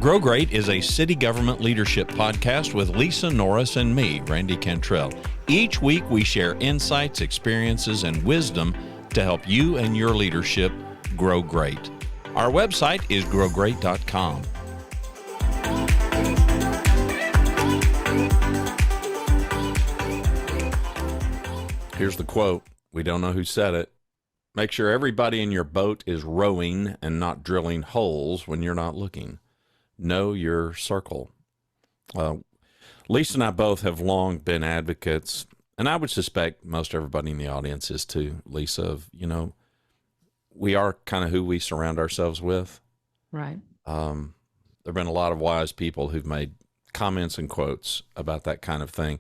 Grow Great is a city government leadership podcast with Lisa Norris and me, Randy Cantrell. Each week we share insights, experiences, and wisdom to help you and your leadership grow great. Our website is growgreat.com. Here's the quote. We don't know who said it. Make sure everybody in your boat is rowing and not drilling holes when you're not looking. Know your circle. Lisa and I both have long been advocates, and I would suspect most everybody in the audience is too, Lisa, of, we are kind of who we surround ourselves with. Right. There have been a lot of wise people who've made comments and quotes about that kind of thing.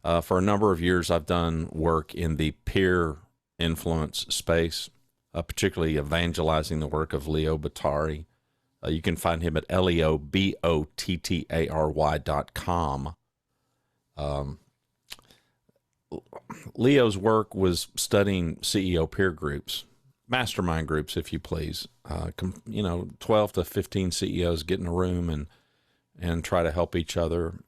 For a number of years, I've done work in the peer influence space, particularly evangelizing the work of Leo Bottary. You can find him at leobottary.com. Leo's work was studying CEO peer groups, mastermind groups, if you please. 12 to 15 CEOs get in a room and try to help each other.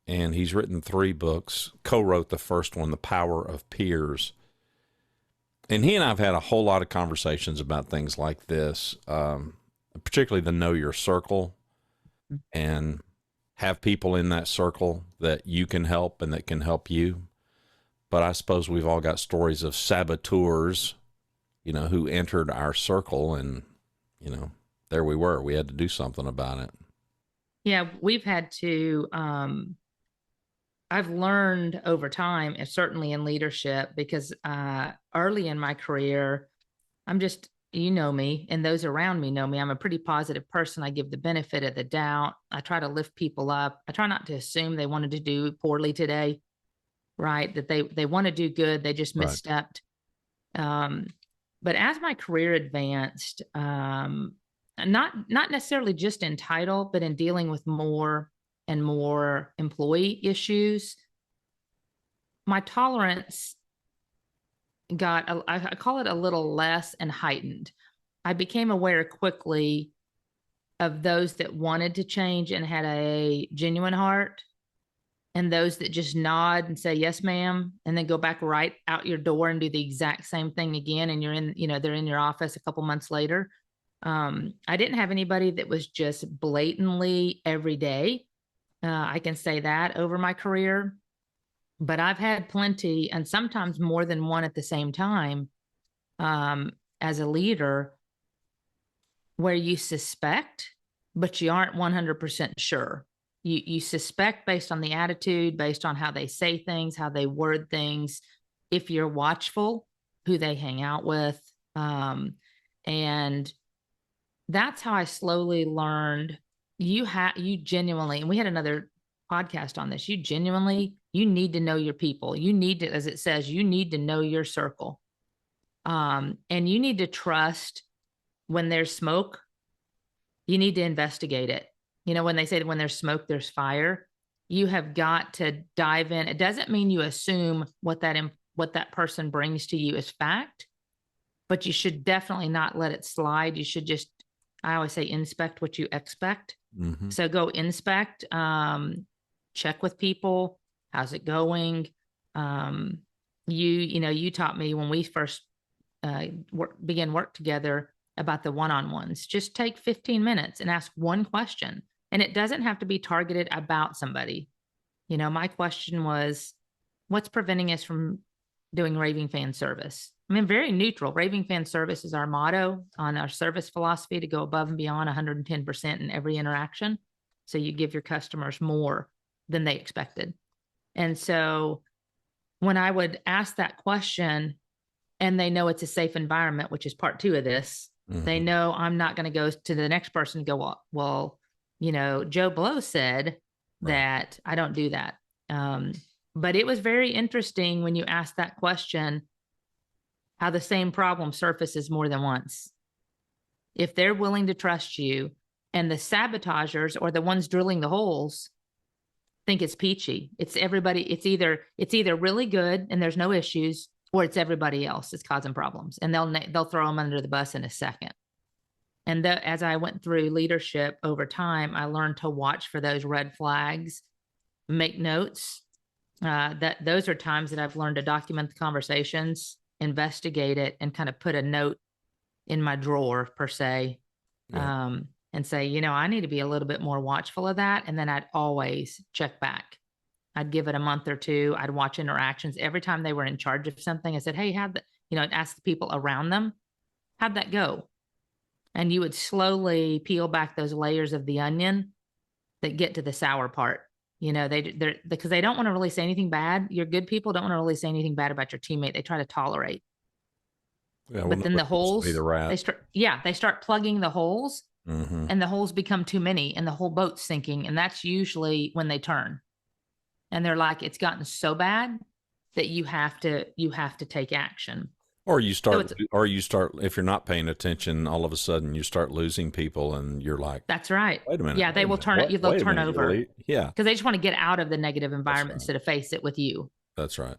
And he's written 3 books, co-wrote the first one, The Power of Peers. And he and I have had a whole lot of conversations about things like this, particularly the know your circle, and have people in that circle that you can help and that can help you. But I suppose we've all got stories of saboteurs, who entered our circle and, there we were. We had to do something about it. Yeah, we've had to, I've learned over time, and certainly in leadership, because early in my career, you know me, and those around me know me. I'm a pretty positive person. I give the benefit of the doubt. I try to lift people up. I try not to assume they wanted to do poorly today, right? That they want to do good. They just misstepped. Right. But as my career advanced, not necessarily just in title, but in dealing with more and more employee issues, my tolerance got, I call it a little less and heightened. I became aware quickly of those that wanted to change and had a genuine heart, and those that just nod and say, yes, ma'am, and then go back right out your door and do the exact same thing again. And they're in your office a couple months later. I didn't have anybody that was just blatantly every day. I can say that over my career. But I've had plenty, and sometimes more than one at the same time, as a leader, where you suspect, but you aren't 100% sure. You suspect based on the attitude, based on how they say things, how they word things, if you're watchful, who they hang out with. And that's how I slowly learned you genuinely, and we had another podcast on this, you need to know your people. You need to, as it says, you need to know your circle. And you need to trust when there's smoke, you need to investigate it. When they say that when there's smoke, there's fire, you have got to dive in. It doesn't mean you assume what that person brings to you is fact, but you should definitely not let it slide. You should just, I always say, inspect what you expect. Mm-hmm. So go inspect, check with people. How's it going? You taught me when we first began work together about the one-on-ones. Just take 15 minutes and ask one question. And it doesn't have to be targeted about somebody. My question was, what's preventing us from doing raving fan service? Very neutral. Raving fan service is our motto on our service philosophy, to go above and beyond 110% in every interaction. So you give your customers more than they expected. And so when I would ask that question, and they know it's a safe environment, which is part 2 of this, mm-hmm. They know I'm not going to go to the next person and go, well, Joe Blow said that I don't do that. But it was very interesting when you ask that question, how the same problem surfaces more than once. If they're willing to trust you, and the sabotagers, or the ones drilling the holes, think it's peachy. It's everybody. It's either really good and there's no issues, or it's everybody else that's causing problems, and they'll throw them under the bus in a second. And as I went through leadership over time, I learned to watch for those red flags, make notes. That those are times that I've learned to document the conversations, investigate it, and kind of put a note in my drawer per se, Yeah. and say, I need to be a little bit more watchful of that. And then I'd always check back. I'd give it a month or two. I'd watch interactions. Every time they were in charge of something, I said, hey, I'd ask the people around them, how'd that go? And you would slowly peel back those layers of the onion that get to the sour part. They're because they don't want to really say anything bad. Your good people don't want to really say anything bad about your teammate. They try to tolerate. Yeah. Well, But then the nobody wants to be holes, the rat. they start plugging the holes, Mm-hmm. and the holes become too many and the whole boat's sinking. And that's usually when they turn. And they're like, it's gotten so bad that you have to take action. Or you So start, if you're not paying attention, all of a sudden you start losing people, and you're like, that's right. wait a minute, Yeah, wait they a will minute, turn it. what? They'll Wait a turn minute, over yeah, because they just want to get out of the negative that's environment right. instead of face it with you. That's right.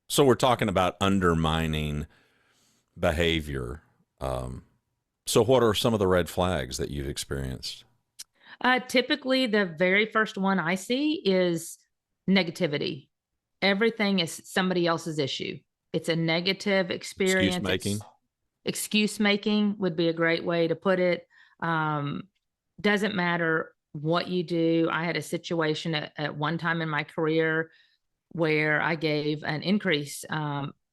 So we're talking about undermining behavior. So what are some of the red flags that you've experienced? Typically, the very first one I see is negativity. Everything is somebody else's issue. It's a negative Excuse experience. making. Excuse making would be a great way to put it. Doesn't matter what you do. I had a situation at one time in my career where I gave an increase,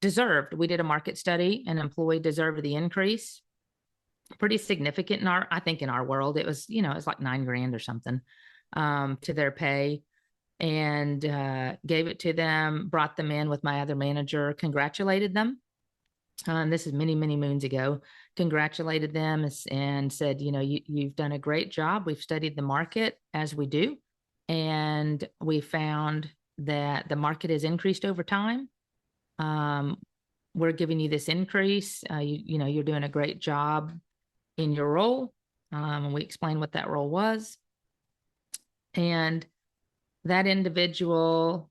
deserved. We did a market study. An employee deserved the increase. Pretty significant I think in our world, it was, it was like $9,000 or something, to their pay, and gave it to them, brought them in with my other manager, congratulated them. This is many, many moons ago, congratulated them and said, you've done a great job. We've studied the market as we do. And we found that the market has increased over time. We're giving you this increase. You're doing a great job in your role. And we explained what that role was. And that individual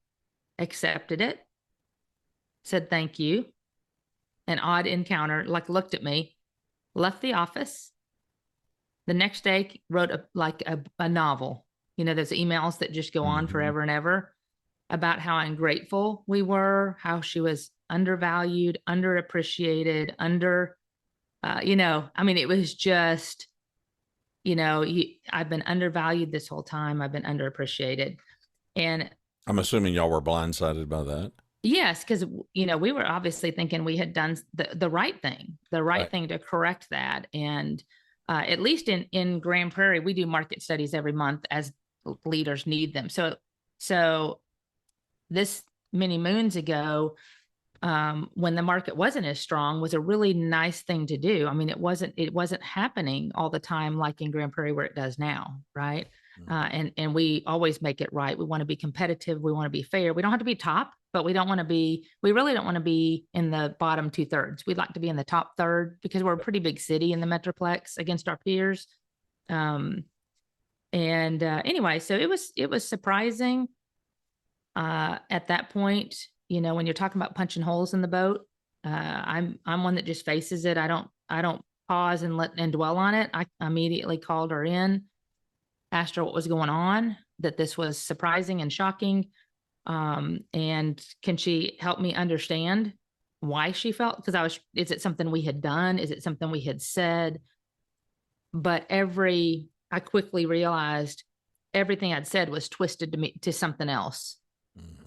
accepted it, said thank you. An odd encounter, like looked at me, left the office. The next day, wrote a novel. Those emails that just go on forever and ever about how ungrateful we were, how she was undervalued, underappreciated, it was just, I've been undervalued this whole time. I've been underappreciated. And I'm assuming y'all were blindsided by that. yes, because, we were obviously thinking we had done the right thing, Right. thing to correct that. And at least in Grand Prairie, we do market studies every month as leaders need them. So this many moons ago, when the market wasn't as strong, was a really nice thing to do. I mean, it wasn't happening all the time like in Grand Prairie where it does now, right? And we always make it right. We want to be competitive. We want to be fair. We don't have to be top, but we really don't want to be in the bottom 2/3. We'd like to be in the top third because we're a pretty big city in the Metroplex against our peers. Anyway, so it was surprising at that point. When you're talking about punching holes in the boat, I'm one that just faces it. I don't pause and dwell on it. I immediately called her in, asked her what was going on, that this was surprising and shocking. And can she help me understand why she felt? Because is it something we had done? Is it something we had said? But I quickly realized everything I'd said was twisted to something else.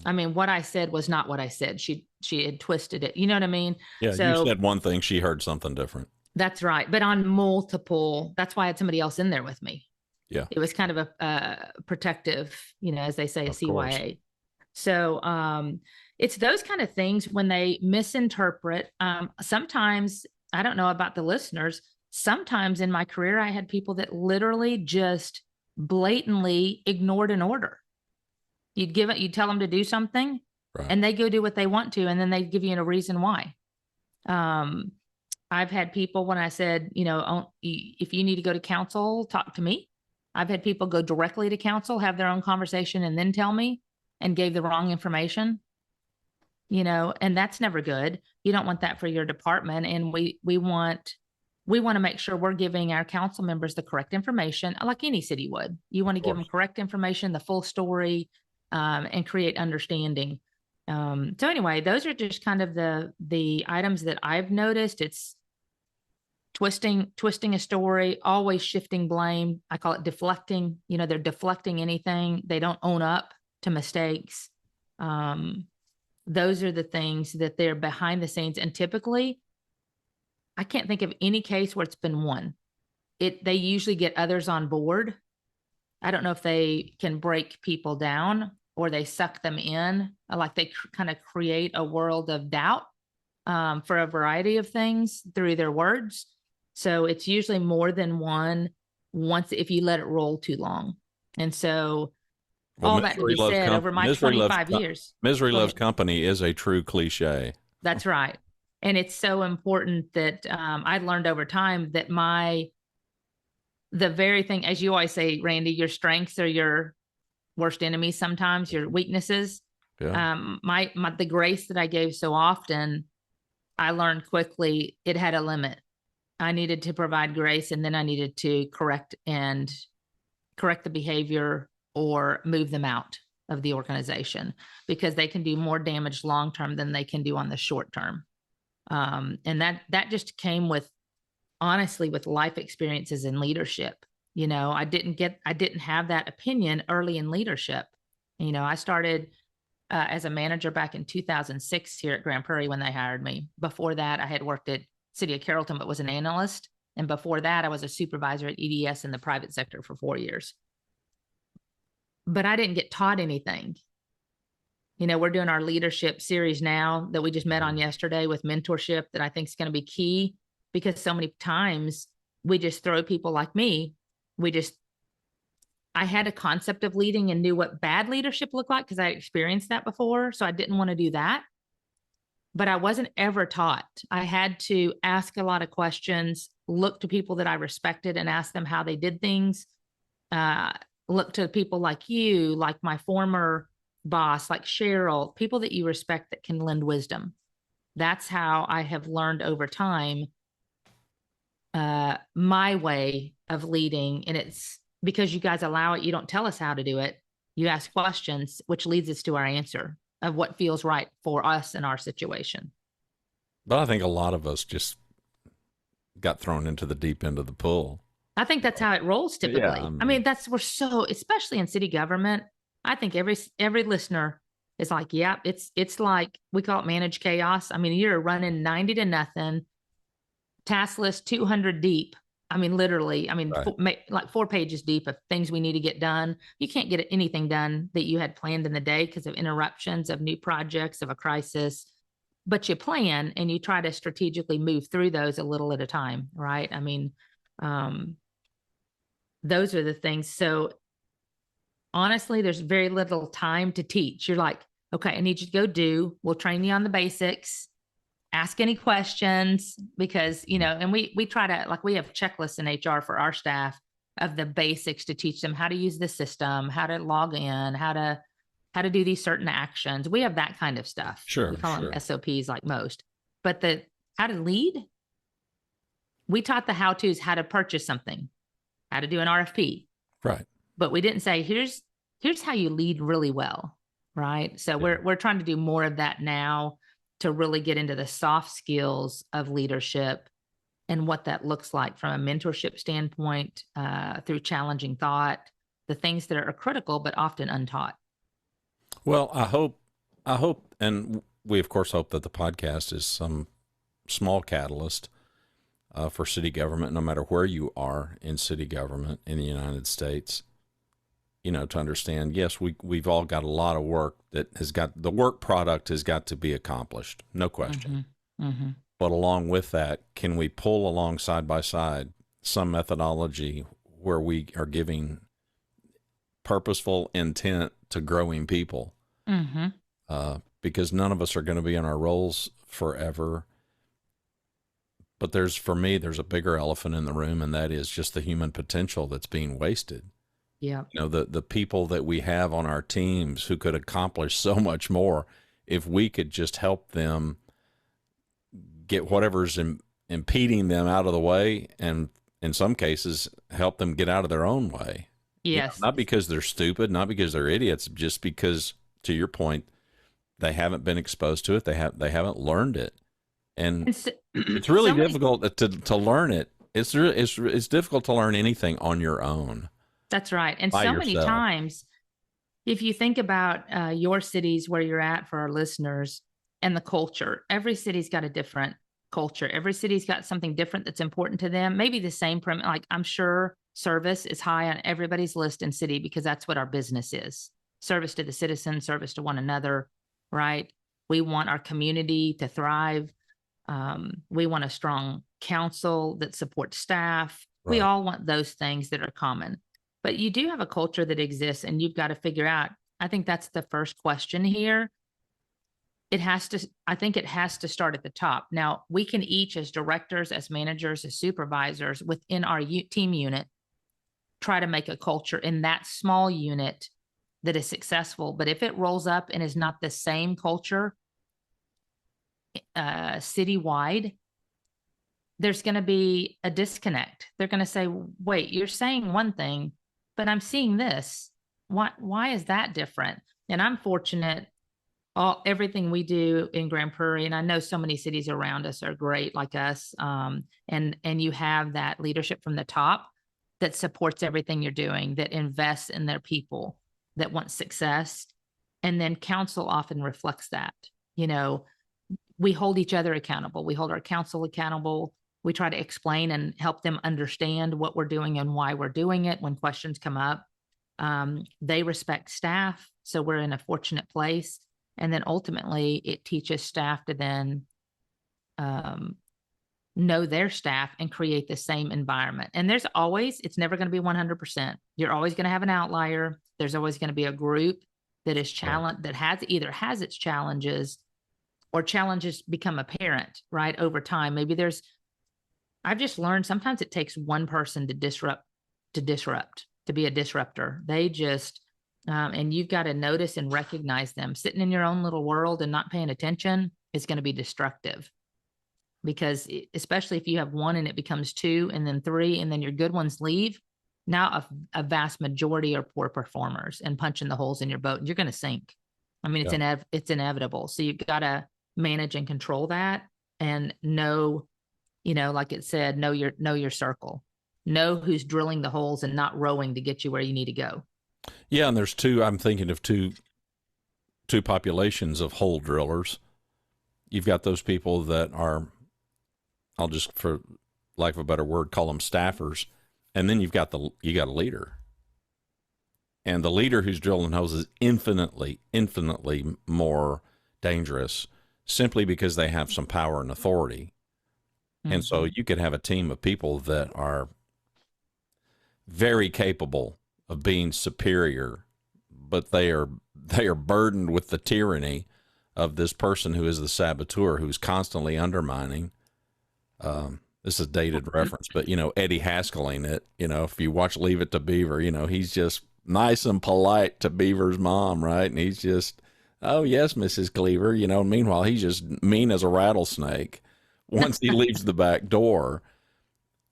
I mean, what I said was not what I said. She had twisted it. You know what I mean? Yeah. You said one thing, she heard something different. That's right. But on multiple, that's why I had somebody else in there with me. Yeah. It was kind of a protective, as they say, a CYA. Course. So it's those kind of things when they misinterpret. Sometimes, I don't know about the listeners, sometimes in my career, I had people that literally just blatantly ignored an order. You'd tell them to do something, right, and they go do what they want to, and then they give you a reason why. I've had people when I said, if you need to go to counsel, talk to me. I've had people go directly to counsel, have their own conversation, and then tell me, and gave the wrong information. And that's never good. You don't want that for your department. And we want we want to make sure we're giving our council members the correct information, like any city would. You want to give them correct information, the full story, and create understanding. So anyway, those are just kind of the items that I've noticed. It's twisting a story, always shifting blame. I call it deflecting. You know, they're deflecting anything. They don't own up to mistakes. Those are the things that they're behind the scenes. And typically, I can't think of any case where it's been one. They usually get others on board. I don't know if they can break people down or they suck them in, like they kind of create a world of doubt for a variety of things through their words. So it's usually more than one once if you let it roll too long. And so all that to be said, over my 25 years. Misery Loves Company is a true cliche. That's right. And it's so important that I learned over time that the very thing, as you always say, Randy, your strengths are your worst enemies sometimes, your weaknesses. Yeah. The grace that I gave so often, I learned quickly it had a limit. I needed to provide grace, and then I needed to correct the behavior or move them out of the organization, because they can do more damage long-term than they can do on the short term. And that just came with, honestly, with life experiences in leadership. You know, I didn't have that opinion early in leadership. You know, I started as a manager back in 2006 here at Grand Prairie when they hired me. Before that, I had worked at City of Carrollton, but was an analyst. And before that, I was a supervisor at EDS in the private sector for 4 years. But I didn't get taught anything. You know, we're doing our leadership series now that we just met on yesterday with mentorship that I think is going to be key, because so many times we just throw people like me. I had a concept of leading and knew what bad leadership looked like because I experienced that before. So I didn't want to do that. But I wasn't ever taught. I had to ask a lot of questions, look to people that I respected and ask them how they did things. Look to people like you, like my former boss, like Cheryl, people that you respect that can lend wisdom. That's how I have learned over time my way of leading. And it's because you guys allow it. You don't tell us how to do it. You ask questions, which leads us to our answer of what feels right for us in our situation. But I think a lot of us just got thrown into the deep end of the pool. I think that's how it rolls typically. Yeah, I mean, we're so, especially in city government, I think every listener is like, yeah, it's like, we call it managed chaos. I mean, you're running 90 to nothing, task list 200 deep. I mean, literally, right. Like 4 pages deep of things we need to get done. You can't get anything done that you had planned in the day because of interruptions, of new projects, of a crisis. But you plan and you try to strategically move through those a little at a time, right? I mean, those are the things. So honestly, there's very little time to teach. You're like, okay, I need you to go do. We'll train you on the basics. Ask any questions, because, you know, and we try to, like, we have checklists in HR for our staff of the basics to teach them how to use the system, how to log in, how to do these certain actions. We have that kind of stuff. Sure. We call them SOPs like most, but how to lead, we taught the how-tos, how to purchase something, how to do an RFP. Right. But we didn't say, here's how you lead really well. Right. So we're trying to do more of that now, to really get into the soft skills of leadership and what that looks like from a mentorship standpoint, through challenging thought, the things that are critical, but often untaught. Well, I hope, and we of course hope that the podcast is some small catalyst for city government, no matter where you are in city government in the United States. You know, to understand, yes, we've all got a lot of work that the work product has got to be accomplished, no question. Mm-hmm. Mm-hmm. But along with that, can we pull along side by side some methodology where we are giving purposeful intent to growing people? Mm-hmm. Because none of us are going to be in our roles forever. But for me, there's a bigger elephant in the room, and that is just the human potential that's being wasted. Yeah. You know, the people that we have on our teams who could accomplish so much more if we could just help them get whatever's impeding them out of the way, and in some cases help them get out of their own way. Yes. Not because they're stupid, not because they're idiots, just because, to your point, they haven't been exposed to it. They haven't learned it, and And so, it's really so many, difficult to learn it. It's difficult to learn anything on your own that's right. And by so many yourself. times, if you think about your cities where you're at for our listeners and the culture, every city's got a different culture. Every city's got something different that's important to them. Maybe the same, like I'm sure service is high on everybody's list in city because that's what our business is. Service to the citizen, service to one another, right? We want our community to thrive. We want a strong council that supports staff. We Right. all want those things that are common. But you do have a culture that exists, and you've got to figure out. I think that's the first question here. I think it has to start at the top. Now, we can each, as directors, as managers, as supervisors within our team unit, try to make a culture in that small unit that is successful. But if it rolls up and is not the same culture citywide, there's going to be a disconnect. They're going to say, wait, you're saying one thing, but I'm seeing this. Why is that different? And I'm fortunate, everything we do in Grand Prairie, and I know so many cities around us are great like us. And you have that leadership from the top that supports everything you're doing, that invests in their people, that want success. And then council often reflects that. We hold each other accountable. We hold our council accountable. We try to explain and help them understand what we're doing and why we're doing it when questions come up. They respect staff, so we're in a fortunate place. And then ultimately, it teaches staff to then know their staff and create the same environment. And it's never going to be 100%. You're always going to have an outlier. There's always going to be a group that is challenged, that has its challenges, or challenges become apparent, right, over time. I've just learned sometimes it takes one person to disrupt, to be a disruptor. And you've got to notice and recognize them. Sitting in your own little world and not paying attention is going to be destructive, because especially if you have one and it becomes two and then three, and then your good ones leave, now a vast majority are poor performers and punching the holes in your boat, and you're going to sink. I mean, it's inevitable. So you've got to manage and control that, and know, like it said, know your circle, know who's drilling the holes and not rowing to get you where you need to go. Yeah, and I'm thinking of two populations of hole drillers. You've got those people that are, I'll just, for lack of a better word, call them staffers. And then you got a leader. And the leader who's drilling holes is infinitely more dangerous, simply because they have some power and authority. Mm-hmm. And so you could have a team of people that are very capable of being superior, but they are burdened with the tyranny of this person who is the saboteur, who's constantly undermining. This is a dated reference, but Eddie Haskelling it. If you watch Leave It to Beaver, he's just nice and polite to Beaver's mom, right? And he's just, oh yes, Mrs. Cleaver, meanwhile he's just mean as a rattlesnake once he leaves the back door.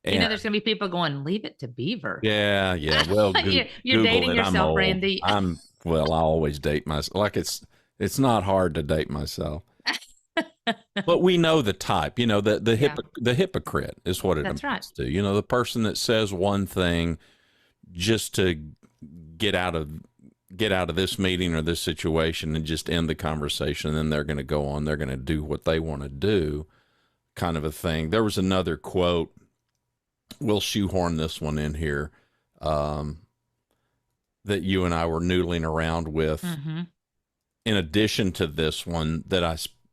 And, there's going to be people going, leave it to Beaver. Yeah. Well, you're dating yourself, Randy. I always date myself. Like it's not hard to date myself. But we know the type, the hypocrite is what it amounts to. The person that says one thing just to get out of this meeting or this situation and just end the conversation. And then they're going to go on, they're going to do what they want to do, kind of a thing. There was another quote. We'll shoehorn this one in here, that you and I were noodling around with. Mm-hmm. In addition to this one, that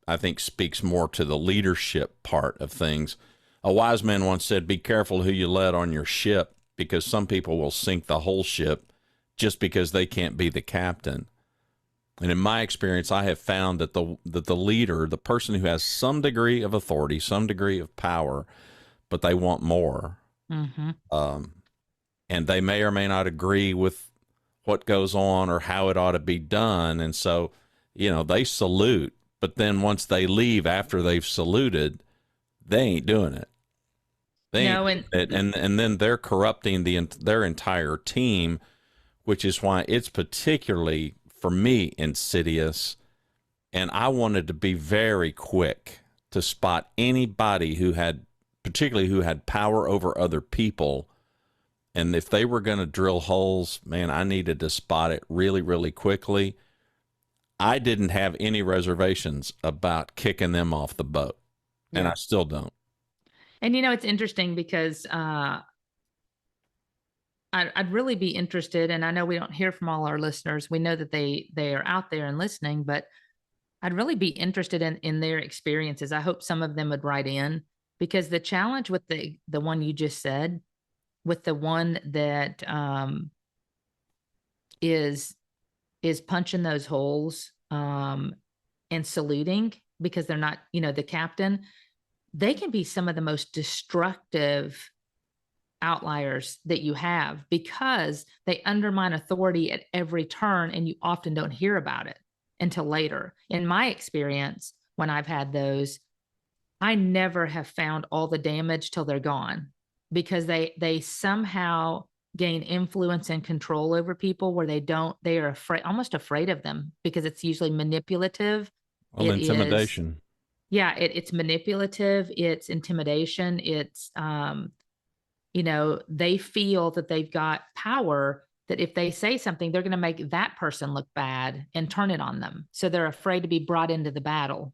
I think speaks more to the leadership part of things. A wise man once said, be careful who you let on your ship, because some people will sink the whole ship just because they can't be the captain. And in my experience, I have found that the leader, the person who has some degree of authority, some degree of power, but they want more. Mm-hmm. And they may or may not agree with what goes on or how it ought to be done. And so, they salute, but then once they leave after they've saluted, they ain't doing it. They ain't No, and doing it, and then they're corrupting their entire team, which is why it's particularly for me insidious. And I wanted to be very quick to spot anybody who had, particularly who had power over other people. And if they were going to drill holes, man, I needed to spot it really, really quickly. I didn't have any reservations about kicking them off the boat, and I yeah. still don't. And it's interesting because I'd really be interested, and I know we don't hear from all our listeners. We know that they are out there and listening, but I'd really be interested in their experiences. I hope some of them would write in, because the challenge with the one you just said, with the one that is punching those holes and saluting because they're not, the captain, they can be some of the most destructive outliers that you have because they undermine authority at every turn, and you often don't hear about it until later. In my experience, when I've had those, I never have found all the damage till they're gone, because they somehow gain influence and control over people where they are afraid, almost afraid of them, because it's usually manipulative. Well, It is, intimidation. yeah, it's manipulative, it's intimidation, it's they feel that they've got power, that if they say something, they're going to make that person look bad and turn it on them. So they're afraid to be brought into the battle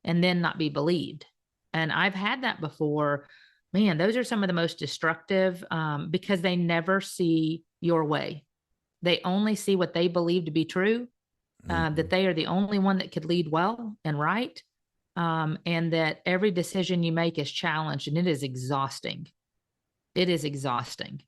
and then not be believed. And I've had that before. Man, those are some of the most destructive, because they never see your way. They only see what they believe to be true, that they are the only one that could lead well and right, and that every decision you make is challenged, and it is exhausting. It is exhausting.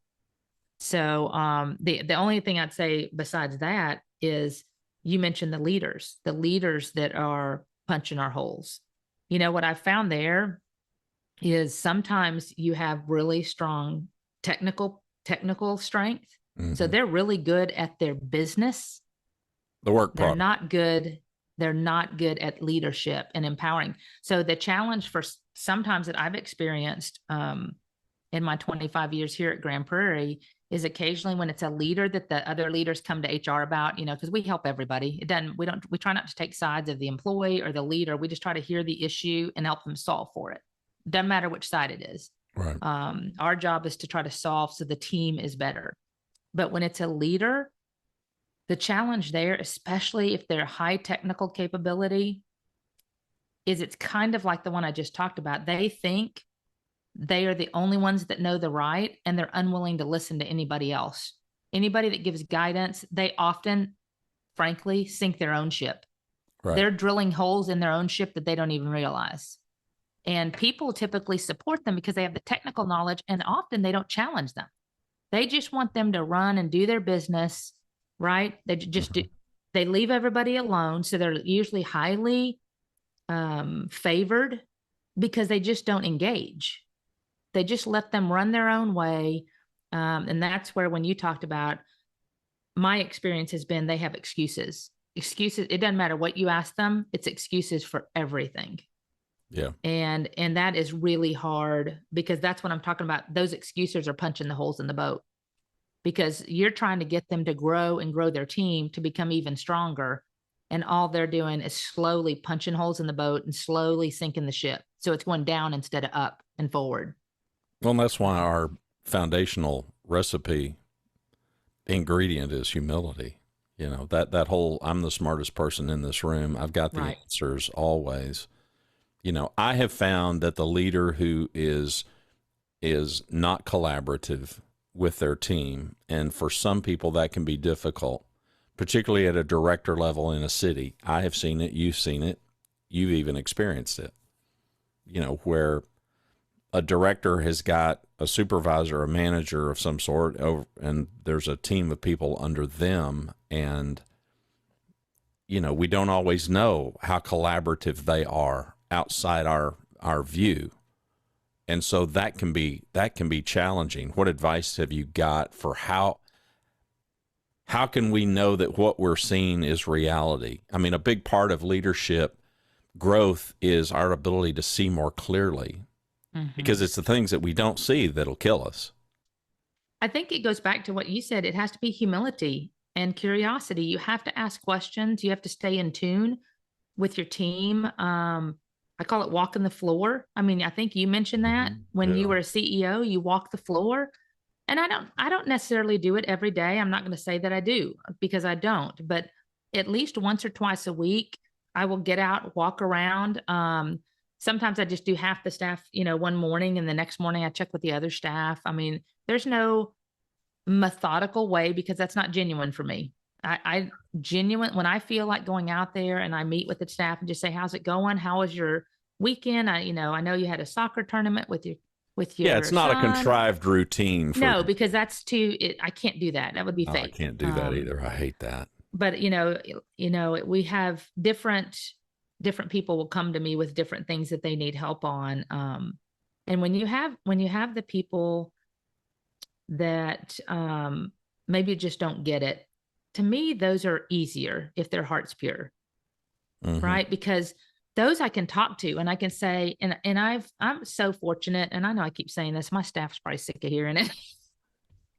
So the only thing I'd say besides that is, you mentioned the leaders that are punching our holes. What I've found there is sometimes you have really strong technical strength. So they're really good at their business. The work They're product. not good. They're not good at leadership and empowering. So the challenge for sometimes that I've experienced in my 25 years here at Grand Prairie is occasionally when it's a leader that the other leaders come to HR about, because we help everybody. We try not to take sides of the employee or the leader. We just try to hear the issue and help them solve for it. Doesn't matter which side it is. Right. Our job is to try to solve so the team is better. But when it's a leader, the challenge there, especially if they're high technical capability, is it's kind of like the one I just talked about. They think they are the only ones that know the right, and they're unwilling to listen to anybody else. Anybody that gives guidance, they often, frankly, sink their own ship. Right. They're drilling holes in their own ship that they don't even realize. And people typically support them because they have the technical knowledge, and often they don't challenge them. They just want them to run and do their business, right? They just do. They leave everybody alone. So they're usually highly favored because they just don't engage. They just let them run their own way. And that's where, when you talked about, my experience has been, they have excuses. Excuses. It doesn't matter what you ask them. It's excuses for everything. Yeah. And that is really hard, because that's what I'm talking about. Those excuses are punching the holes in the boat, because you're trying to get them to grow and grow their team to become even stronger. And all they're doing is slowly punching holes in the boat and slowly sinking the ship. So it's going down instead of up and forward. Well, and that's why our foundational recipe ingredient is humility. That whole, I'm the smartest person in this room, I've got the Right. answers always. I have found that the leader who is not collaborative with their team, and for some people that can be difficult, particularly at a director level in a city. I have seen it, you've seen it, you've even experienced it, where a director has got a supervisor, a manager of some sort, and there's a team of people under them, and we don't always know how collaborative they are outside our view. And so that can be challenging. What advice have you got for how can we know that what we're seeing is reality? I mean, a big part of leadership growth is our ability to see more clearly. because Hmm. it's the things that we don't see that'll kill us. I think it goes back to what you said. It has to be humility and curiosity. You have to ask questions. You have to stay in tune with your team. I call it walking the floor. I mean, I think you mentioned that when you Yeah. were a CEO, you walk the floor. And I don't necessarily do it every day. I'm not going to say that I do because I don't, but at least once or twice a week, I will get out, walk around. Sometimes I just do half the staff, one morning, and the next morning I check with the other staff. I mean, there's no methodical way because that's not genuine for me. I genuine when I feel like going out there and I meet with the staff and just say, "How's it going? How was your weekend?" I know you had a soccer tournament with Yeah, it's your not a son. contrived routine for. No, because that's too. I can't do that. That would be No, I fake. can't do that either. I hate that. But we have different people will come to me with different things that they need help on. And when you have the people that maybe just don't get it. To me, those are easier if their heart's pure, Hmm. right? Because those I can talk to and I can say, and I'm so fortunate, and I know I keep saying this, my staff's probably sick of hearing it,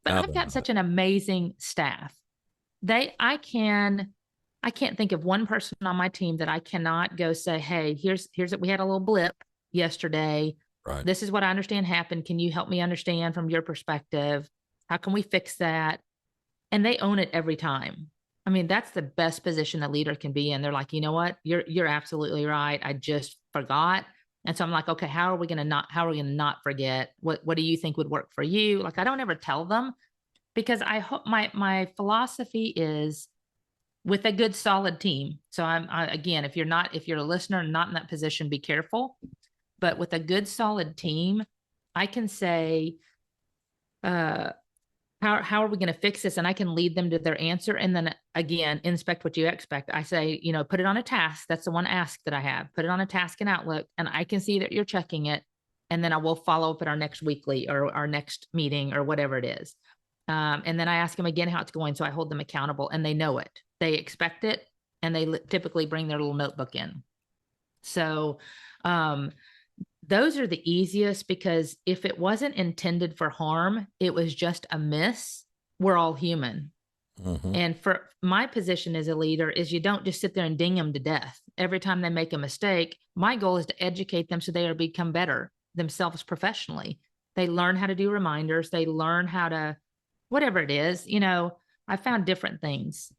but No, I've they're got not. such an amazing staff. I can't think of one person on my team that I cannot go say, hey, here's it. We had a little blip yesterday. Right. This is what I understand happened. Can you help me understand from your perspective? How can we fix that? And they own it every time. I mean, that's the best position a leader can be in. They're like, you know what? You're absolutely right. I just forgot. And so I'm like, okay, how are we gonna not forget? What do you think would work for you? Like I don't ever tell them because I hope my philosophy is with a good solid team. So again, if you're a listener and not in that position, be careful. But with a good solid team, I can say, uh, how are we going to fix this? And I can lead them to their answer. And then again, inspect what you expect. I say, put it on a task. That's the one ask that I have. Put it on a task in Outlook, and I can see that you're checking it. And then I will follow up at our next weekly or our next meeting or whatever it is. And then I ask them again how it's going. So I hold them accountable and they know it. They expect it and they typically bring their little notebook in. So um, those are the easiest because if it wasn't intended for harm, it was just a miss. We're all human. Hmm. And for my position as a leader is you don't just sit there and ding them to death. Every time they make a mistake, my goal is to educate them so they are become better themselves professionally. They learn how to do reminders. They learn how to, whatever it is, I found different things.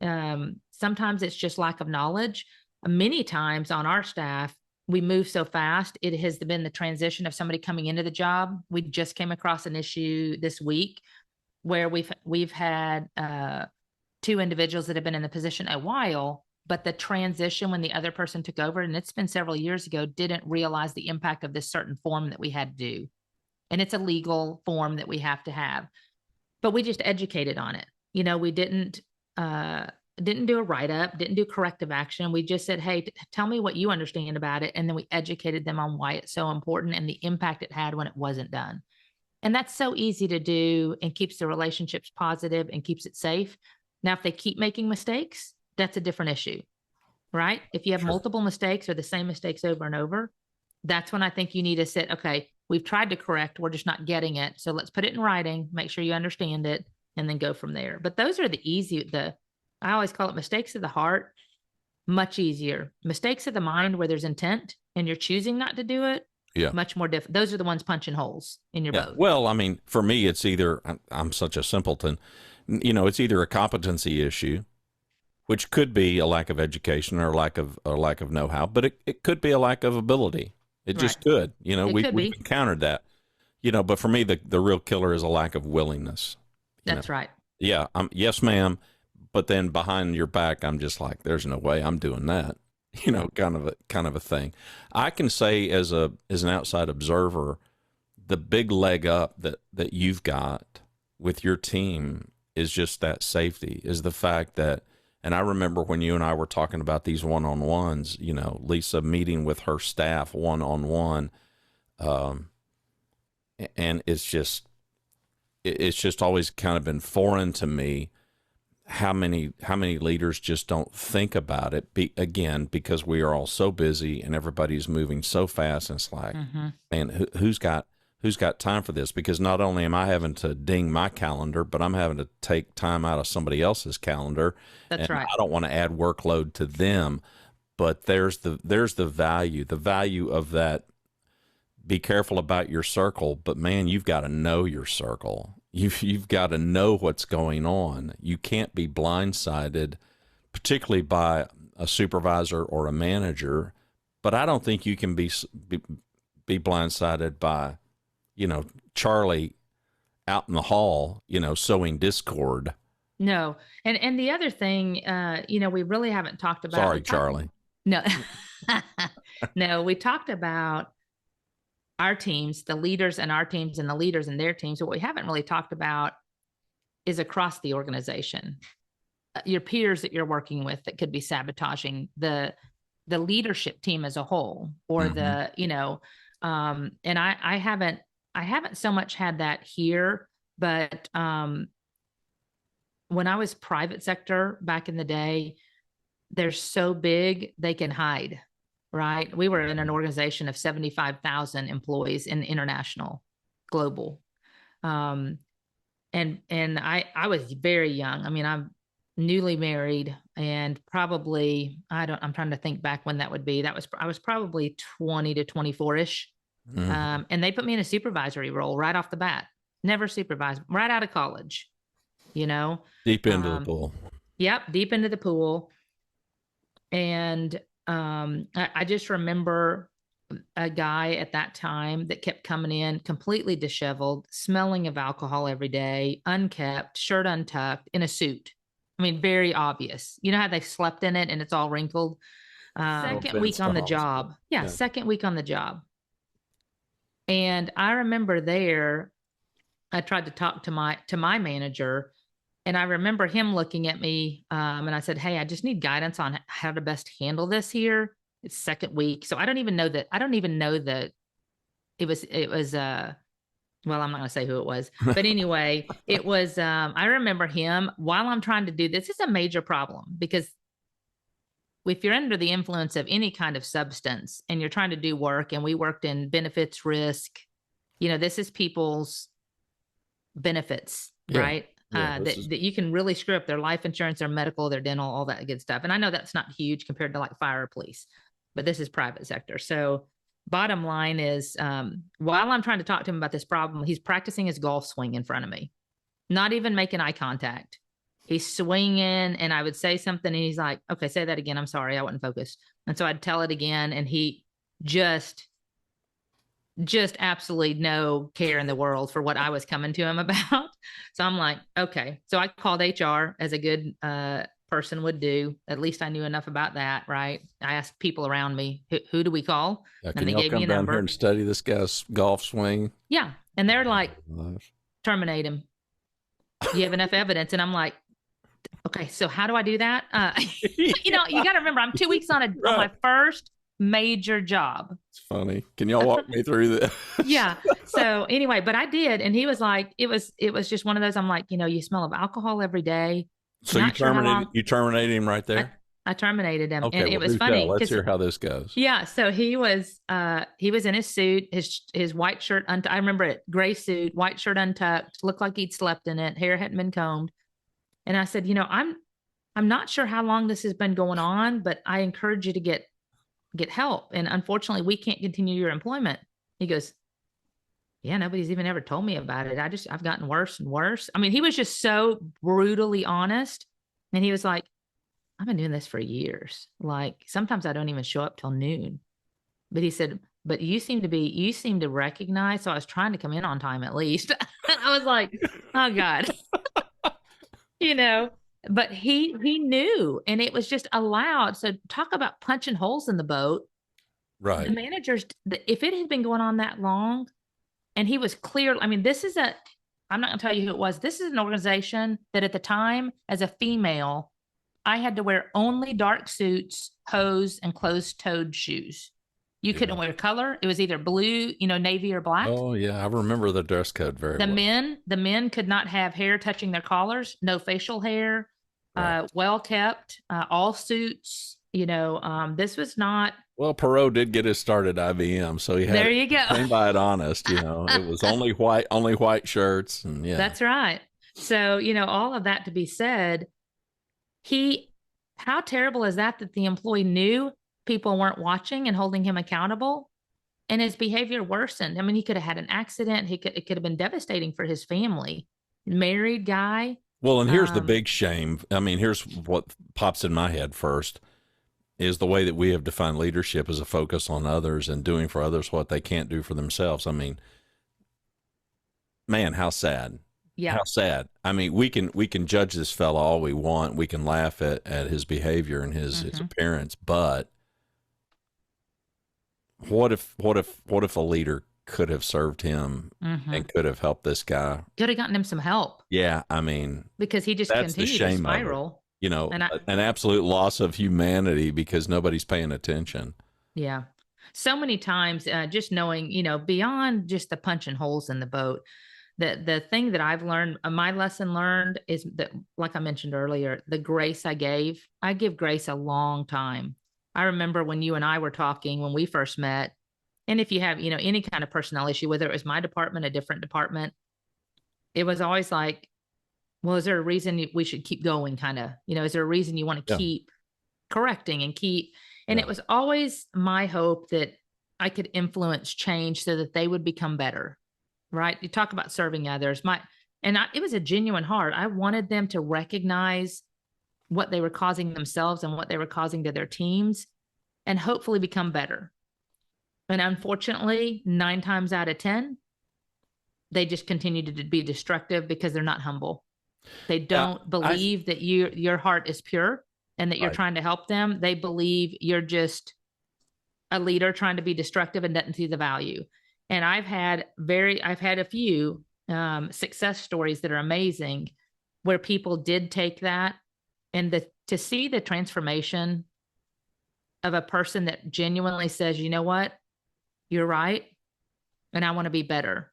Sometimes it's just lack of knowledge. Many times on our staff, we move so fast. It has been the transition of somebody coming into the job. We just came across an issue this week where we've had two individuals that have been in the position a while, but the transition when the other person took over, and it's been several years ago, didn't realize the impact of this certain form that we had to do. And it's a legal form that we have to have, but we just educated on it. We uh, didn't do a write up, didn't do corrective action. We just said, hey, tell me what you understand about it. And then we educated them on why it's so important and the impact it had when it wasn't done. And that's so easy to do and keeps the relationships positive and keeps it safe. Now, if they keep making mistakes, that's a different issue, right? If you have Sure. multiple mistakes or the same mistakes over and over, that's when I think you need to sit, okay, we've tried to correct, we're just not getting it. So let's put it in writing, make sure you understand it, and then go from there. But those are I always call it mistakes of the heart, much easier. Mistakes of the mind where there's intent and you're choosing not to do it, Yeah. much more difficult. Those are the ones punching holes in your Yeah. boat. Well, I mean, for me, it's either I'm such a simpleton, it's either a competency issue, which could be a lack of education or a lack of know-how, but it could be a lack of ability. It Right. just could. It could We've be. encountered that. But for me, the real killer is a lack of willingness. You know, That's right. yeah, I'm yes, ma'am, but then behind your back, I'm just like, there's no way I'm doing that. Kind of a thing. I can say as an outside observer, the big leg up that you've got with your team is just that safety, is the fact that, and I remember when you and I were talking about these one-on-ones, Lisa meeting with her staff one-on-one, um, and it's just always kind of been foreign to me how many leaders just don't think about it, again, because we are all so busy and everybody's moving so fast, and it's like, Mm-hmm. man, who's got time for this? Because not only am I having to ding my calendar, but I'm having to take time out of somebody else's calendar, That's and right. I don't want to add workload to them. But there's the value of that. Be careful about your circle, but man, you've got to know your circle. You've got to know what's going on. You can't be blindsided, particularly by a supervisor or a manager. But I don't think you can be blindsided by, Charlie out in the hall, sowing discord. No. And the other thing, we really haven't talked about, Sorry, Charlie. no, no, we talked about our teams, the leaders and our teams and the leaders and their teams. What we haven't really talked about is across the organization, your peers that you're working with that could be sabotaging the leadership team as a whole, or and I haven't so much had that here, but when I was private sector back in the day, they're so big they can hide, right? We were in an organization of 75,000 employees in international, global. Um, and I was very young. I mean, I'm newly married, and probably I'm trying to think back when that would be. I was probably 20 to 24-ish. Mm-hmm. And they put me in a supervisory role right off the bat. Never supervised, right out of college, you know. Deep into the pool. Yep, deep into the pool. And I just remember a guy at that time that kept coming in completely disheveled, smelling of alcohol every day, unkept, shirt untucked, in a suit. I mean, very obvious. You know how they slept in it and it's all wrinkled? Second week on the job. Yeah, second week on the job. And I remember there, I tried to talk to my manager, and I remember him looking at me, and I said, "Hey, I just need guidance on how to best handle this here. It's second week, so I don't even know that. I don't even know that it was. Well, I'm not going to say who it was, but anyway, it was. I remember him while I'm trying to do this. It's a major problem because if you're under the influence of any kind of substance and you're trying to do work, and we worked in benefits risk, this is people's benefits, right? That you can really screw up their life insurance, their medical, their dental, all that good stuff. And I know that's not huge compared to like fire or police, but this is private sector. So bottom line is, while I'm trying to talk to him about this problem, he's practicing his golf swing in front of me, not even making eye contact. He's swinging, and I would say something, and he's like, "Okay, say that again. I'm sorry, I wasn't focused." And so I'd tell it again, and he just absolutely no care in the world for what I was coming to him about. So I'm like, okay. So I called HR, as a good person would do. At least I knew enough about that, right? I asked people around me, who do we call? And they gave me a number. Here and study this guy's golf swing. Yeah. And they're like, terminate him. You have enough evidence. And I'm like, okay, so how do I do that? You got to remember, I'm 2 weeks on my first major job. It's funny. Can y'all walk me through this? Yeah. So anyway, but I did, and he was like, it was just one of those. I'm like, you smell of alcohol every day. So you terminated him right there? I terminated him, okay, and it was funny. Let's hear how this goes. Yeah. So he was in his suit, his white shirt I remember it, gray suit, white shirt untucked, looked like he'd slept in it, hair hadn't been combed. And I said, I'm not sure how long this has been going on, but I encourage you to get help. And unfortunately, we can't continue your employment. He goes, yeah, nobody's even ever told me about it. I've gotten worse and worse. I mean, he was just so brutally honest. And he was like, I've been doing this for years. Like, sometimes I don't even show up till noon. But he said, but you seem to recognize. So I was trying to come in on time at least. I was like, oh God, but he knew, and it was just allowed. So talk about punching holes in the boat. Right. The managers, if it had been going on that long, and he was clear, I mean, I'm not going to tell you who it was. This is an organization that at the time, as a female, I had to wear only dark suits, hose, and closed-toed shoes. You couldn't wear color. It was either blue, navy or black. Oh yeah, I remember the dress code very well. The men could not have hair touching their collars, no facial hair, Right. well kept, all suits. This was not. Well, Perot did get his start at IBM, so There you go. came by it honest. It was only white shirts, and yeah. That's right. So, all of that to be said, he, how terrible is that the employee knew people weren't watching and holding him accountable, and his behavior worsened. I mean, he could have had an accident. It could have been devastating for his family. Married guy. Well, and here's the big shame. I mean, here's what pops in my head first is the way that we have defined leadership as a focus on others and doing for others what they can't do for themselves. I mean, man, how sad. Yeah. How sad. I mean, we can judge this fella all we want. We can laugh at his behavior and his appearance, but what if a leader could have served him and could have helped this guy? Could have gotten him some help. Yeah, I mean, because he just that's continued to spiral. An absolute loss of humanity because nobody's paying attention. Yeah. So many times, just knowing, beyond just the punching holes in the boat, the thing that I've learned, my lesson learned is that, like I mentioned earlier, the grace I give grace a long time. I remember when you and I were talking when we first met, and if you have, any kind of personnel issue, whether it was my department, a different department, it was always like, well, is there a reason we should keep going? Kind of, is there a reason you want to keep correcting and and it was always my hope that I could influence change so that they would become better. Right. You talk about serving others. It was a genuine heart. I wanted them to recognize what they were causing themselves and what they were causing to their teams and hopefully become better. And unfortunately, 9 times out of 10, they just continue to be destructive because they're not humble. They don't believe that your heart is pure and that you're trying to help them. They believe you're just a leader trying to be destructive and doesn't see the value. And I've had a few success stories that are amazing where people did take that, and to see the transformation of a person that genuinely says, you know what, you're right, and I want to be better,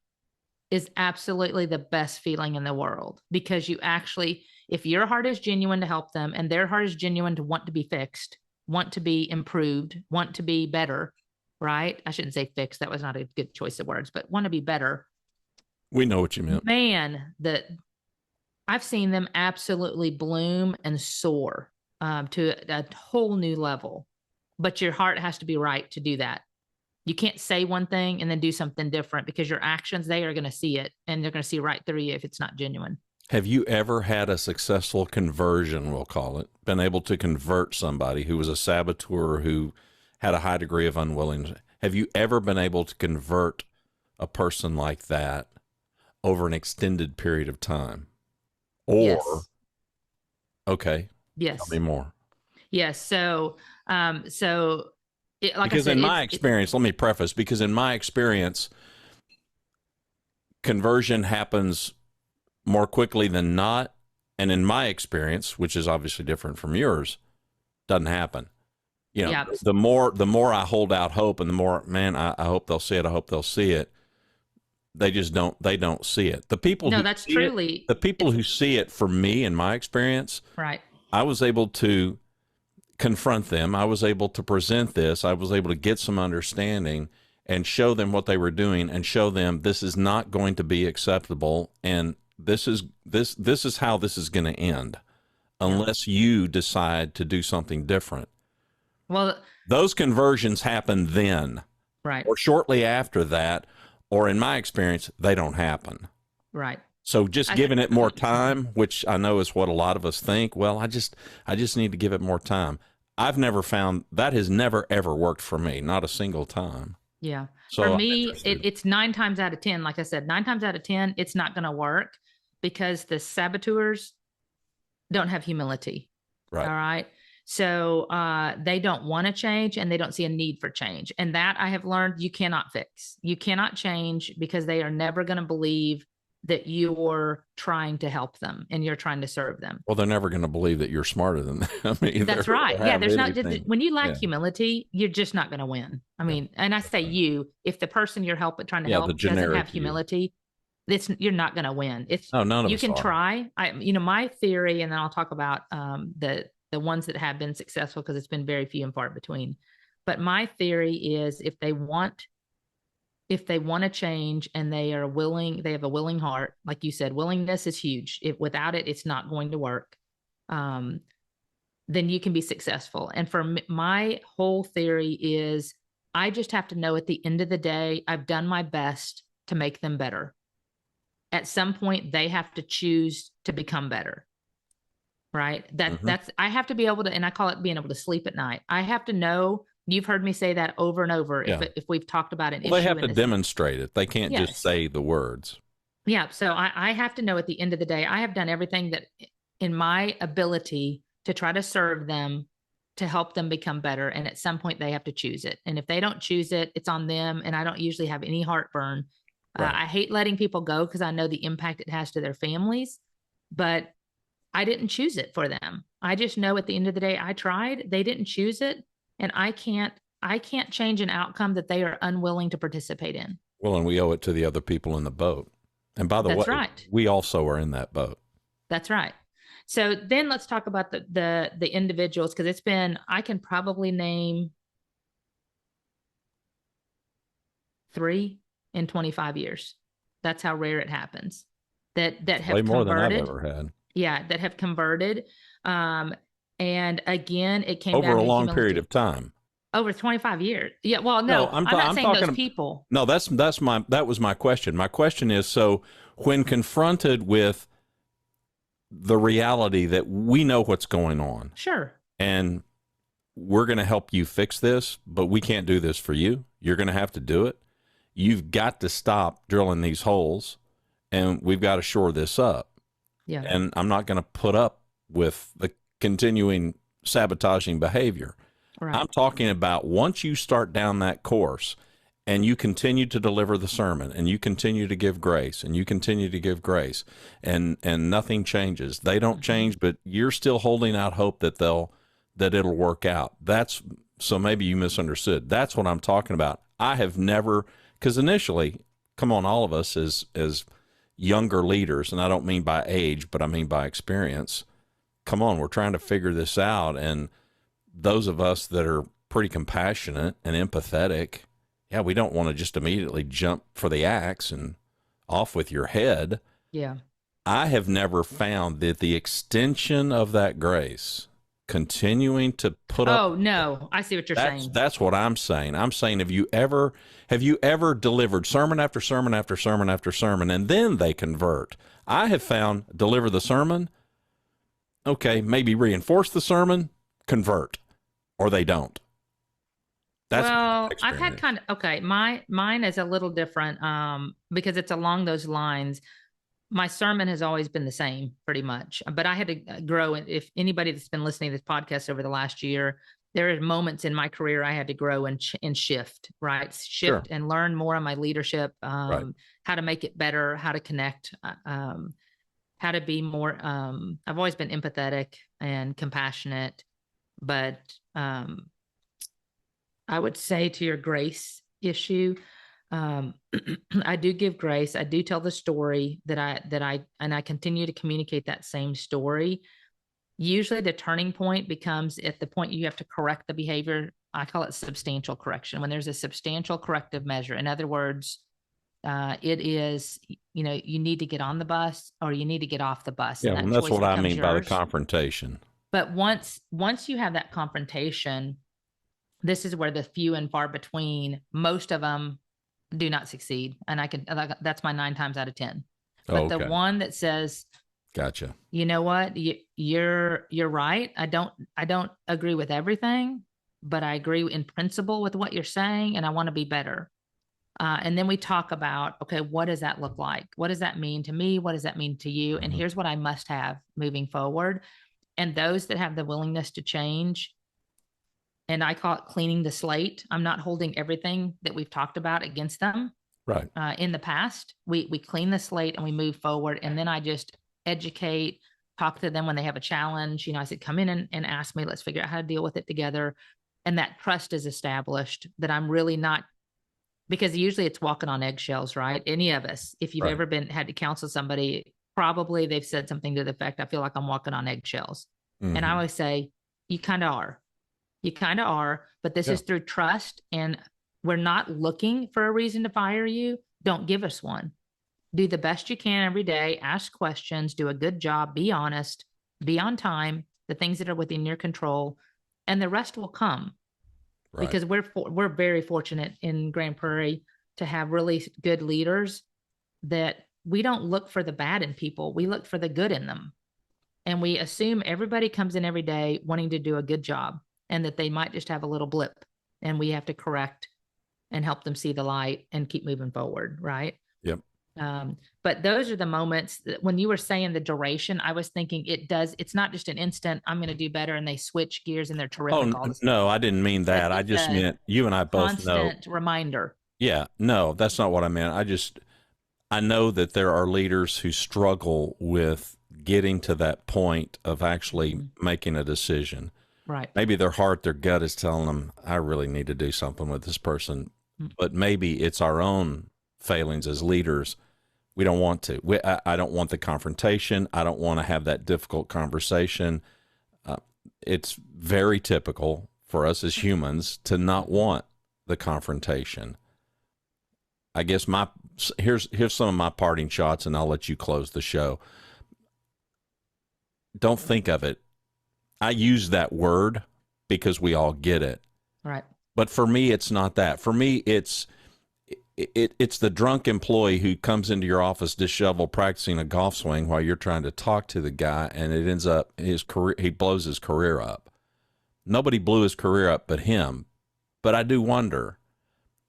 is absolutely the best feeling in the world. Because you actually, if your heart is genuine to help them and their heart is genuine to want to be fixed, want to be improved, want to be better, right? I shouldn't say fixed. That was not a good choice of words, but want to be better. We know what you meant. Man, I've seen them absolutely bloom and soar to a whole new level. But your heart has to be right to do that. You can't say one thing and then do something different, because your actions, they are going to see it, and they're going to see right through you if it's not genuine. Have you ever had a successful conversion, we'll call it, been able to convert somebody who was a saboteur, who had a high degree of unwillingness? Have you ever been able to convert a person like that over an extended period of time? Or, yes. Okay. Yes. Tell me more. Yes. So, because in my experience, let me preface, because in my experience, conversion happens more quickly than not. And in my experience, which is obviously different from yours, doesn't happen. The more I hold out hope, and the more, man, I hope they'll see it. I hope they'll see it. They just don't see it. The people who see it, for me, in my experience, right. I was able to confront them. I was able to present this. I was able to get some understanding and show them what they were doing, and show them this is not going to be acceptable, and this is how this is going to end unless you decide to do something different. Well, those conversions happen then, right, or shortly after that, or in my experience, they don't happen. Right. So just giving it more time, which I know is what a lot of us think. Well, I just need to give it more time. I've never found that has never ever worked for me, not a single time. Yeah. So for me, it's 9 times out of 10. Like I said, 9 times out of 10, it's not going to work, because the saboteurs don't have humility. Right. All right. So they don't want to change, and they don't see a need for change. And that, I have learned, you cannot fix. You cannot change, because they are never going to believe that you're trying to help them and you're trying to serve them. Well, they're never going to believe that you're smarter than them. That's right. Yeah. There's when you lack humility, you're just not going to win. I mean, and I say if the person you're trying to help doesn't have humility, you're not going to win. No, none of You us can are. try. My theory, and then I'll talk about the ones that have been successful, because it's been very few and far between. But my theory is, if they want to change and they have a willing heart, like you said, willingness is huge. Without it, it's not going to work. Then you can be successful. And for my whole theory is, I just have to know at the end of the day, I've done my best to make them better. At some point, they have to choose to become better. Right. That's, I have to be able to, and I call it being able to sleep at night. I have to know. You've heard me say that over and over. Yeah. If we've talked about an issue, they have to demonstrate it. They can't just say the words. Yeah. So I have to know at the end of the day, I have done everything that in my ability to try to serve them, to help them become better. And at some point, they have to choose it. And if they don't choose it, it's on them. And I don't usually have any heartburn. Right. I hate letting people go, because I know the impact it has to their families, but I didn't choose it for them. I just know at the end of the day, I tried. They didn't choose it. And I can't change an outcome that they are unwilling to participate in. Well, and we owe it to the other people in the boat. And by the way, right. We also are in that boat. That's right. So then let's talk about the individuals, because I can probably name 3 in 25 years. That's how rare it happens. That have way more converted. Than I've ever had. Yeah, that have converted. And again, it came over a long period of time. Over 25 years. Yeah. Well, no, I'm not saying those people. No, that was my question. My question is, so when confronted with the reality that we know what's going on. Sure. And we're going to help you fix this, but we can't do this for you. You're going to have to do it. You've got to stop drilling these holes, and we've got to shore this up. Yeah. And I'm not going to put up with the continuing sabotaging behavior. Right. I'm talking about once you start down that course and you continue to deliver the sermon and you continue to give grace and you continue to give grace and nothing changes. They don't change, but you're still holding out hope that it'll work out. So maybe you misunderstood. That's what I'm talking about. I have never, because initially, come on, all of us as younger leaders, and I don't mean by age, but I mean by experience. Come on, we're trying to figure this out. And those of us that are pretty compassionate and empathetic, yeah, we don't want to just immediately jump for the axe and off with your head. Yeah. I have never found that the extension of that grace, continuing to put up. Oh, no, I see what you're saying. That's what I'm saying. I'm saying, have you ever delivered sermon after sermon after sermon after sermon, and then they convert? I have found deliver the sermon, okay, maybe reinforce the sermon, convert, or they don't. Well, I've had mine is a little different because it's along those lines. My sermon has always been the same pretty much, but I had to grow. If anybody that's been listening to this podcast over the last year, there are moments in my career I had to grow and shift, right? Sure. And learn more on my leadership, right. How to make it better, how to connect, how to be more, I've always been empathetic and compassionate, but I would say to your grace issue, I do give grace. I do tell the story that I continue to communicate that same story. Usually the turning point becomes at the point you have to correct the behavior. I call it substantial correction. When there's a substantial corrective measure, in other words, it is, you need to get on the bus or you need to get off the bus. Yeah, and that's what I mean by the confrontation. But once you have that confrontation, this is where the few and far between, most of them do not succeed. And that's my 9 times out of 10. But the one that says, gotcha. You know what? You're right. I don't agree with everything, but I agree in principle with what you're saying. And I want to be better. And then we talk about, okay, what does that look like? What does that mean to me? What does that mean to you? And here's what I must have moving forward. And those that have the willingness to change, and I call it cleaning the slate. I'm not holding everything that we've talked about against them. Right. In the past, we clean the slate and we move forward. And then I just educate, talk to them when they have a challenge. I said, come in and ask me, let's figure out how to deal with it together. And that trust is established, that I'm really not because usually it's walking on eggshells, right? Any of us, if you've Right. ever had to counsel somebody, probably they've said something to the effect, I feel like I'm walking on eggshells. And I Hmm. always say, you kind of are. You kind of are, but this Yeah. is through trust. And we're not looking for a reason to fire you. Don't give us one. Do the best you can every day, ask questions, do a good job, be honest, be on time, the things that are within your control, and the rest will come, Right. because we're very fortunate in Grand Prairie to have really good leaders that we don't look for the bad in people, we look for the good in them. And we assume everybody comes in every day wanting to do a good job and that they might just have a little blip, and we have to correct and help them see the light and keep moving forward, right? Yep. But those are the moments that when you were saying the duration, I was thinking it's not just an instant, I'm going to do better, and they switch gears and they're terrific all of a sudden. No, I didn't mean But that. I it's just a meant you and I both know. constant reminder. Yeah, no, that's not what I meant. I know that there are leaders who struggle with getting to that point of actually making a decision. Right. Maybe their heart, their gut is telling them, I really need to do something with this person. But maybe it's our own failings as leaders. We don't want to. I don't want the confrontation. I don't want to have that difficult conversation. It's very typical for us as humans to not want the confrontation. I guess here's some of my parting shots, and I'll let you close the show. Don't think of it. I use that word because we all get it. Right. But for me, it's not that. For me, it's the drunk employee who comes into your office disheveled, practicing a golf swing while you're trying to talk to the guy, and it ends up he blows his career up. Nobody blew his career up but him. But I do wonder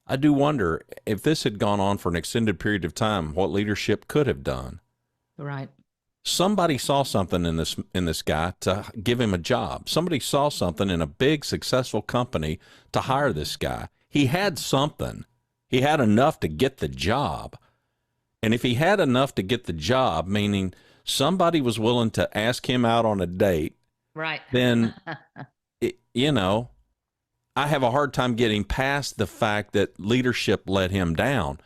if this had gone on for an extended period of time, what leadership could have done. Right. Somebody saw something in this guy to give him a job. Somebody saw something in a big successful company to hire this guy. He had something. He had enough to get the job. And if he had enough to get the job, meaning somebody was willing to ask him out on a date, Right. then, I have a hard time getting past the fact that leadership let him down.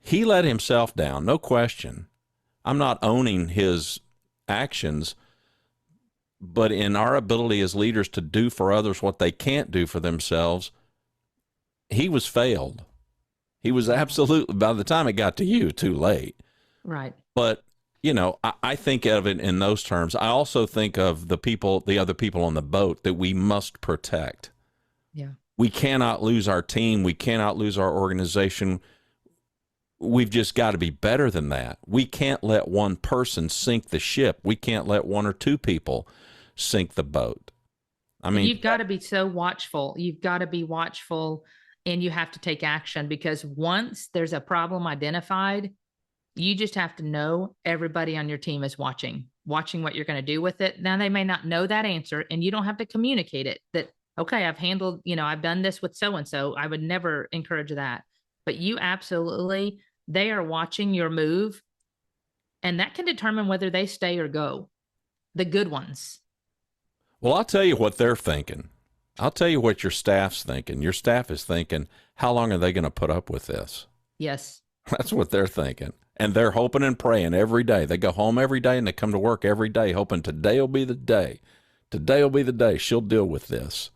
He let himself down, no question. I'm not owning his actions, but in our ability as leaders to do for others what they can't do for themselves, he was failed. He was absolutely, by the time it got to you, too late. Right. But, I think of it in those terms. I also think of the other people on the boat that we must protect. Yeah. We cannot lose our team. We cannot lose our organization. We've just got to be better than that. We can't let one person sink the ship. We can't let one or two people sink the boat. I mean, you've got to be so watchful. You've got to be watchful, and you have to take action, because once there's a problem identified, you just have to know everybody on your team is watching what you're going to do with it. Now, they may not know that answer, and you don't have to communicate it that, okay, I've done this with so-and-so. I would never encourage that. But they are watching your move, and that can determine whether they stay or go. The good ones. well, I'll tell you what they're thinking. I'll tell you what your staff's thinking. Your staff is thinking, how long are they going to put up with this? Yes. That's what they're thinking. And they're hoping and praying every day. They go home every day and they come to work every day hoping today will be the day. Today will be the day she'll deal with this.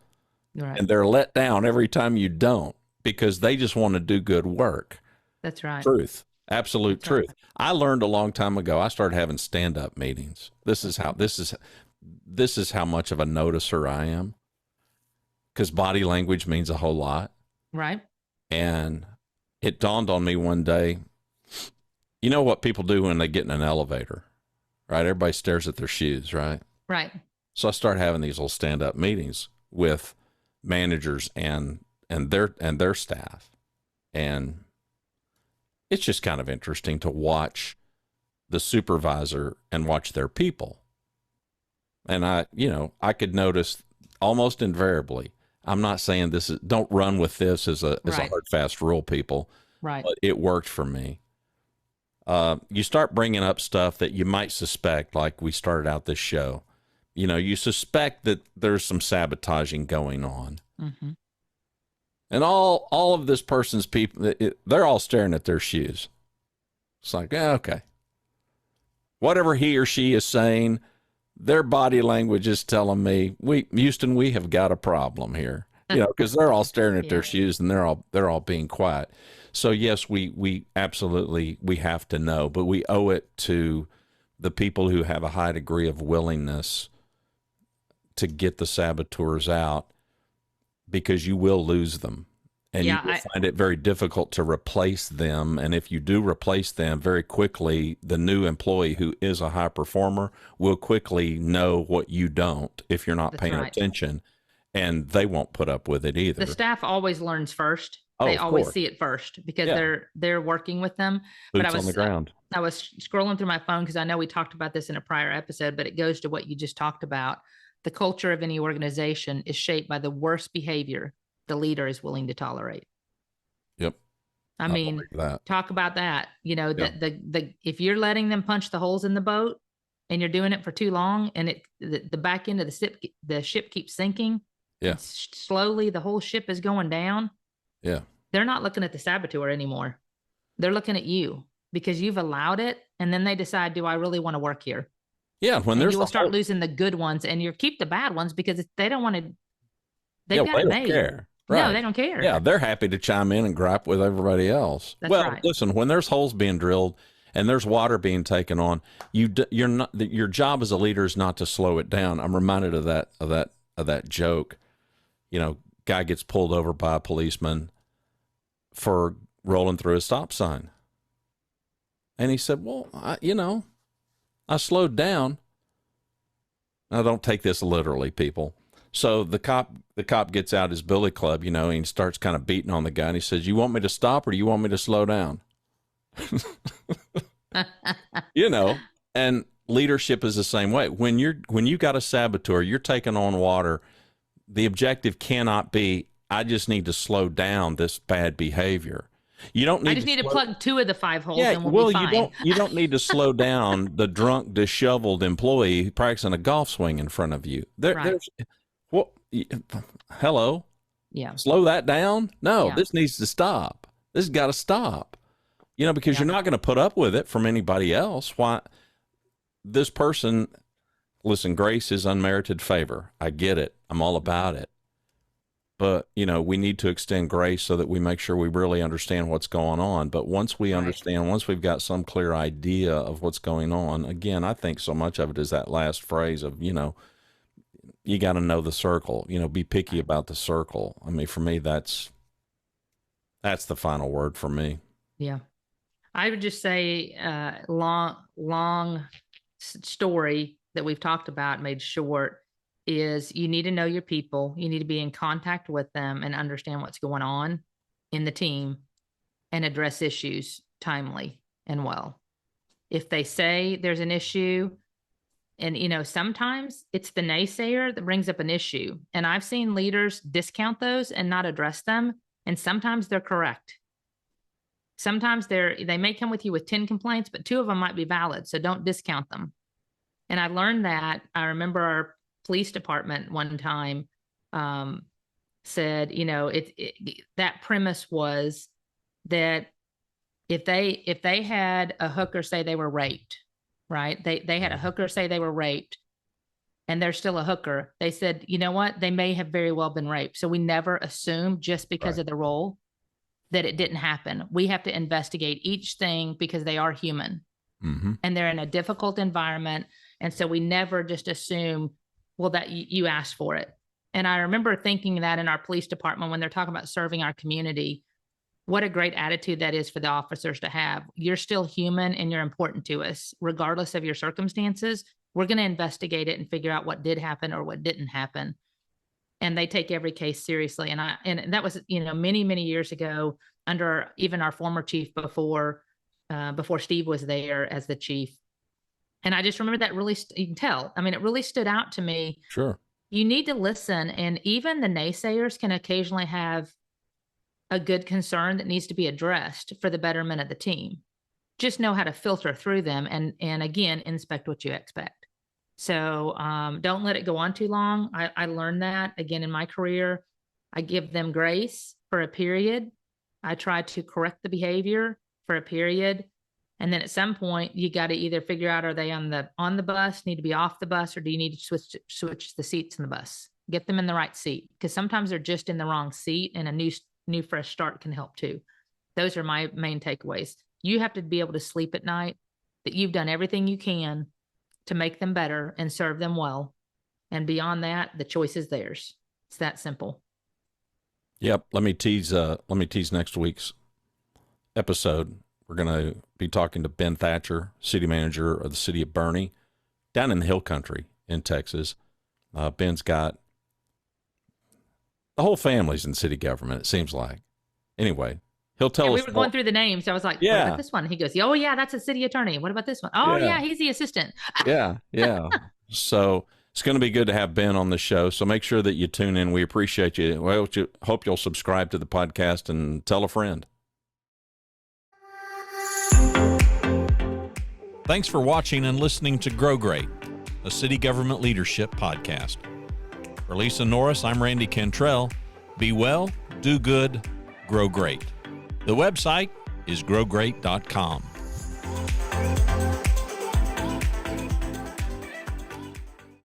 Right. And they're let down every time you don't, because they just want to do good work. That's right. Truth. Absolute That's truth. right. I learned a long time ago. I started having stand-up meetings. This is how much of a noticer I am, because body language means a whole lot. Right. And it dawned on me one day, you know what people do when they get in an elevator, right? Everybody stares at their shoes, right? Right. So I started having these little stand-up meetings with managers and their staff. And it's just kind of interesting to watch the supervisor and watch their people. And I could notice almost invariably, I'm not saying don't run with this as a Right. hard, fast rule, people, Right. but it worked for me. You start bringing up stuff that you might suspect, like we started out this show. You suspect that there's some sabotaging going on. Mm-hmm. And all of this person's people, they're all staring at their shoes. It's like, yeah, okay. Whatever he or she is saying, their body language is telling me, Houston, we have got a problem here. Because they're all staring at their Yeah. shoes and they're all being quiet. So yes, we absolutely we have to know, but we owe it to the people who have a high degree of willingness to get the saboteurs out, because you will lose them and you Yeah, will find it very difficult to replace them. And if you do replace them very quickly, the new employee who is a high performer will quickly know what you don't if you're not that's paying right. attention, and they won't put up with it either. The staff always learns first. Oh, They of always course. see it first because Yeah. they're working with them. But Boots on the ground. I was scrolling through my phone because I know we talked about this in a prior episode, but it goes to what you just talked about. The culture of any organization is shaped by the worst behavior the leader is willing to tolerate. Yep. I mean, believe that. talk about that. You know, Yeah. the if you're letting them punch the holes in the boat and you're doing it for too long, and the back end of the ship keeps sinking, Yeah. slowly the whole ship is going down. Yeah. They're not looking at the saboteur anymore. They're looking at you because you've allowed it, and then they decide, do I really want to work here? Yeah. When And there's you will a start whole, losing the good ones, and you keep the bad ones because they don't want to. They've yeah, got they it don't made. care. No, Right. they don't care. Yeah, they're happy to chime in and gripe with everybody else. That's Well, right. listen, when there's holes being drilled and there's water being taken on, you're not, your job as a leader is not to slow it down. I'm reminded of that joke. Guy gets pulled over by a policeman for rolling through a stop sign. And he said, "Well, I slowed down." Now, don't take this literally, people. So the cop gets out his billy club, and he starts kind of beating on the guy. And he says, "You want me to stop or do you want me to slow down?" And leadership is the same way. When you got a saboteur, you're taking on water. The objective cannot be, I just need to slow down this bad behavior. You don't need. I just need to plug 2 of the 5 holes, Yeah, and we'll well, be fine. you don't need to slow down the drunk, disheveled employee practicing a golf swing in front of you. Right. There's what? Hello, Yeah. slow that down. No, Yeah. this needs to stop. This has got to stop. Because Yeah. you're not going to put up with it from anybody else. Why? This person, listen, grace is unmerited favor. I get it. I'm all about it. But, we need to extend grace so that we make sure we really understand what's going on. But once we Right. understand, once we've got some clear idea of what's going on, again, I think so much of it is that last phrase of, you got to know the circle, be picky about the circle. I mean, for me, that's the final word for me. Yeah. I would just say, long story that we've talked about made short is you need to know your people. You need to be in contact with them and understand what's going on in the team and address issues timely and well. If they say there's an issue, and sometimes it's the naysayer that brings up an issue, and I've seen leaders discount those and not address them, and sometimes they're correct. Sometimes they may come with you with 10 complaints, but 2 of them might be valid, so don't discount them. And I learned that. I remember our police department one time said, that premise was that if they had a hooker say they were raped, right? They had a hooker say they were raped, and they're still a hooker. They said, you know what? They may have very well been raped. So we never assume just because Right. of the role that it didn't happen. We have to investigate each thing because they are human. Mm-hmm. And they're in a difficult environment. And so we never just assume, well, that you asked for it. And I remember thinking that in our police department, when they're talking about serving our community, what a great attitude that is for the officers to have. You're still human and you're important to us, regardless of your circumstances. We're going to investigate it and figure out what did happen or what didn't happen. And they take every case seriously. And that was, many, many years ago, under even our former chief before Steve was there as the chief. And I just remember that really, you can tell, it really stood out to me. Sure. You need to listen. And even the naysayers can occasionally have a good concern that needs to be addressed for the betterment of the team. Just know how to filter through them and again, inspect what you expect. So don't let it go on too long. I learned that again in my career. I give them grace for a period. I try to correct the behavior for a period. And then at some point you got to either figure out, are they on the bus, need to be off the bus, or do you need to switch the seats in the bus? Get them in the right seat, because sometimes they're just in the wrong seat, and a new fresh start can help too. Those are my main takeaways. You have to be able to sleep at night, that you've done everything you can to make them better and serve them well. And beyond that, the choice is theirs. It's that simple. Yep. Let me tease next week's episode. We're going to be talking to Ben Thatcher, city manager of the city of Bernie, down in the hill country in Texas. Ben's got the whole family's in city government, it seems like. Anyway, he'll tell us. We were going through the names. I was like, what about this one? He goes, oh, yeah, that's a city attorney. What about this one? Oh, yeah, he's the assistant. Yeah. So it's going to be good to have Ben on the show. So make sure that you tune in. We appreciate you. Well, hope you'll subscribe to the podcast and tell a friend. Thanks for watching and listening to Grow Great, a city government leadership podcast. For Lisa Norris, I'm Randy Cantrell. Be well, do good, grow great. The website is growgreat.com.